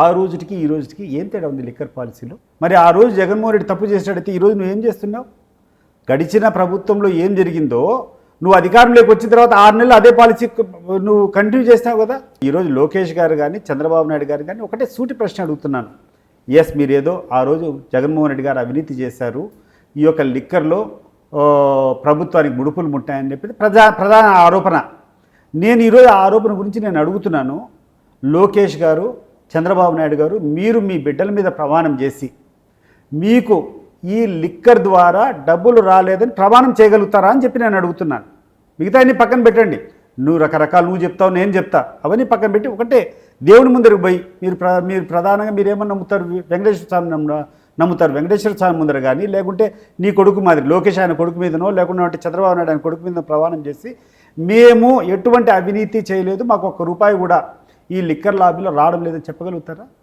ఆ రోజుకి ఈ రోజుకి ఏం తేడా ఉంది లిక్కర్ పాలసీలో? మరి ఆ రోజు జగన్మోహన్ రెడ్డి తప్పు చేసినట్టయితే ఈరోజు నువ్వేం చేస్తున్నావు? గడిచిన ప్రభుత్వంలో ఏం జరిగిందో నువ్వు అధికారంలోకి వచ్చిన తర్వాత 6 నెలలు అదే పాలసీ నువ్వు కంటిన్యూ చేస్తావు కదా. ఈరోజు లోకేష్ గారు కానీ చంద్రబాబు నాయుడు గారు కానీ ఒకటే సూటి ప్రశ్న అడుగుతున్నాను. ఎస్, మీరేదో ఆ రోజు జగన్మోహన్ రెడ్డి గారు అవినీతి చేశారు, ఈ యొక్క లిక్కర్లో ప్రభుత్వానికి ముడుపులు ముట్టాయని చెప్పి ప్రధాన ఆరోపణ. నేను ఈరోజు ఆ ఆరోపణ గురించి నేను అడుగుతున్నాను. లోకేష్ గారు, చంద్రబాబు నాయుడు గారు, మీరు మీ బిడ్డల మీద ప్రమాణం చేసి మీకు ఈ లిక్కర్ ద్వారా డబ్బులు రాలేదని ప్రమాణం చేయగలుగుతారా అని చెప్పి నేను అడుగుతున్నాను. మిగతా అన్ని పక్కన పెట్టండి. నువ్వు రకరకాలు నువ్వు చెప్తావు, నేను చెప్తా, అవన్నీ పక్కన పెట్టి ఒకటే దేవుని ముందరకు పోయి మీరు ప్రధానంగా మీరేమన్నా నమ్ముతారు? వెంకటేశ్వర స్వామి నమ్ముతారు. వెంకటేశ్వర స్వామి ముందర కానీ, లేకుంటే నీ కొడుకు మాదిరి లోకేష్ ఆయన కొడుకు మీదనో, లేకుంటే చంద్రబాబు నాయుడు ఆయన కొడుకు మీద ప్రమాణం చేసి మేము ఎటువంటి అవినీతి చేయలేదు, మాకు 1 రూపాయి కూడా ఈ లిక్కర్ లాబీలో రావడం లేదని చెప్పగలుగుతారా?